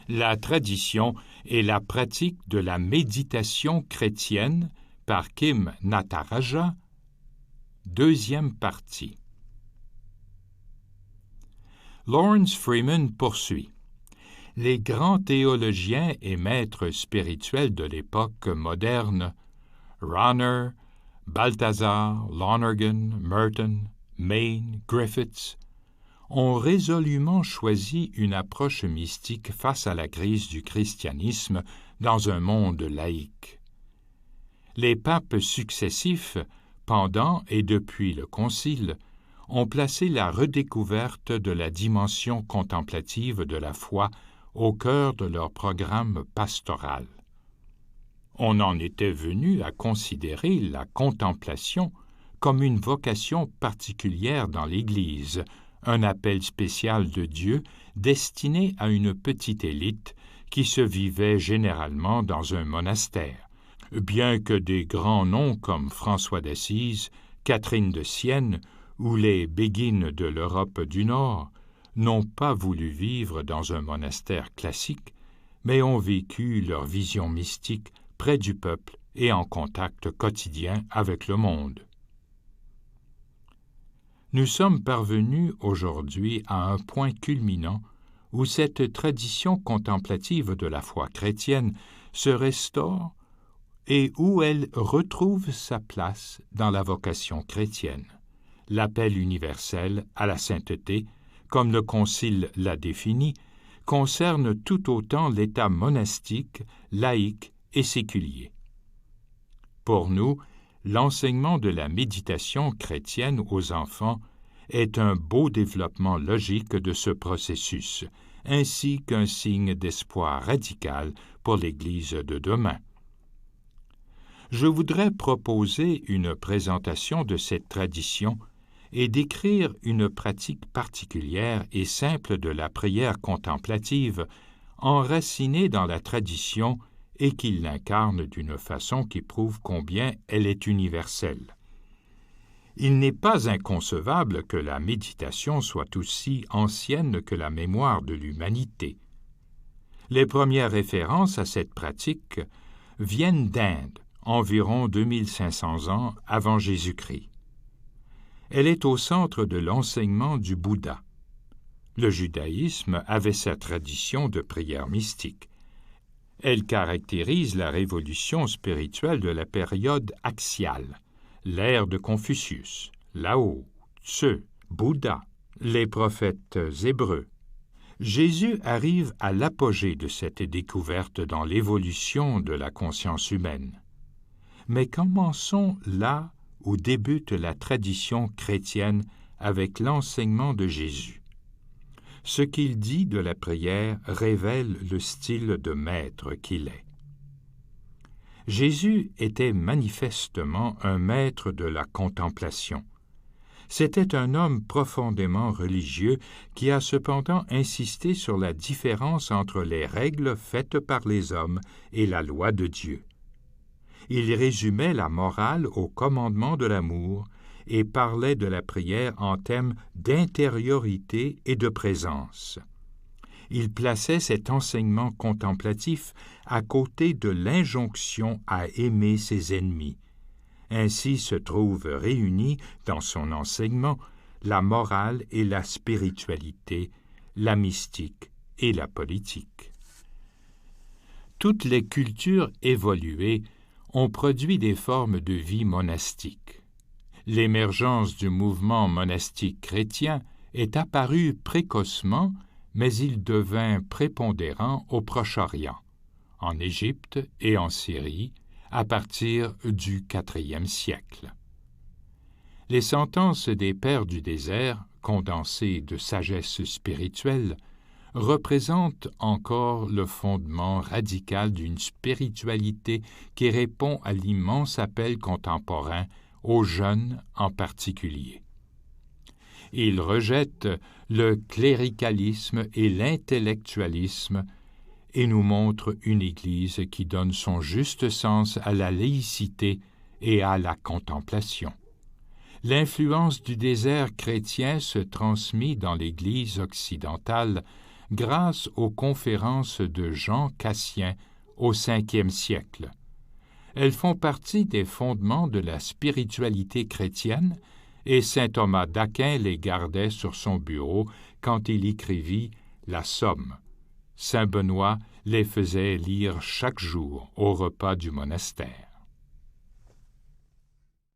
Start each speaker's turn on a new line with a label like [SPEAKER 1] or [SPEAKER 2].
[SPEAKER 1] La tradition et la pratique de la méditation chrétienne par Kim Nataraja, deuxième partie. Lawrence Freeman poursuit. Les grands théologiens et maîtres spirituels de l'époque moderne, Rahner, Balthazar, Lonergan, Merton, Maine, Griffiths, ont résolument choisi une approche mystique face à la crise du christianisme dans un monde laïque. Les papes successifs, pendant et depuis le Concile, ont placé la redécouverte de la dimension contemplative de la foi au cœur de leur programme pastoral. On en était venu à considérer la contemplation comme une vocation particulière dans l'Église, un appel spécial de Dieu destiné à une petite élite qui se vivait généralement dans un monastère, bien que des grands noms comme François d'Assise, Catherine de Sienne ou les béguines de l'Europe du Nord n'ont pas voulu vivre dans un monastère classique, mais ont vécu leur vision mystique près du peuple et en contact quotidien avec le monde. Nous sommes parvenus aujourd'hui à un point culminant où cette tradition contemplative de la foi chrétienne se restaure et où elle retrouve sa place dans la vocation chrétienne. L'appel universel à la sainteté, comme le Concile l'a défini, concerne tout autant l'état monastique, laïque et séculier. Pour nous, l'enseignement de la méditation chrétienne aux enfants est un beau développement logique de ce processus, ainsi qu'un signe d'espoir radical pour l'Église de demain. Je voudrais proposer une présentation de cette tradition et décrire une pratique particulière et simple de la prière contemplative, enracinée dans la tradition et qui l'incarne d'une façon qui prouve combien elle est universelle. Il n'est pas inconcevable que la méditation soit aussi ancienne que la mémoire de l'humanité. Les premières références à cette pratique viennent d'Inde, environ 2500 ans avant Jésus-Christ. Elle est au centre de l'enseignement du Bouddha. Le judaïsme avait sa tradition de prière mystique. Elle caractérise la révolution spirituelle de la période axiale, l'ère de Confucius, Lao, Tse, Bouddha, les prophètes hébreux. Jésus arrive à l'apogée de cette découverte dans l'évolution de la conscience humaine. Mais commençons là où débute la tradition chrétienne avec l'enseignement de Jésus. Ce qu'il dit de la prière révèle le style de maître qu'il est. Jésus était manifestement un maître de la contemplation. C'était un homme profondément religieux qui a cependant insisté sur la différence entre les règles faites par les hommes et la loi de Dieu. Il résumait la morale au commandement de l'amour et parlait de la prière en termes d'intériorité et de présence. Il plaçait cet enseignement contemplatif à côté de l'injonction à aimer ses ennemis. Ainsi se trouvent réunis dans son enseignement la morale et la spiritualité, la mystique et la politique. Toutes les cultures évoluées ont produit des formes de vie monastique. L'émergence du mouvement monastique chrétien est apparue précocement, mais il devint prépondérant au Proche-Orient, en Égypte et en Syrie, à partir du IVe siècle. Les sentences des pères du désert, condensées de sagesse spirituelle, représentent encore le fondement radical d'une spiritualité qui répond à l'immense appel contemporain, aux jeunes en particulier. Il rejette le cléricalisme et l'intellectualisme et nous montre une Église qui donne son juste sens à la laïcité et à la contemplation. L'influence du désert chrétien se transmit dans l'Église occidentale grâce aux conférences de Jean Cassien au 5e siècle. Elles font partie des fondements de la spiritualité chrétienne et saint Thomas d'Aquin les gardait sur son bureau quand il écrivit la Somme. Saint Benoît les faisait lire chaque jour au repas du monastère.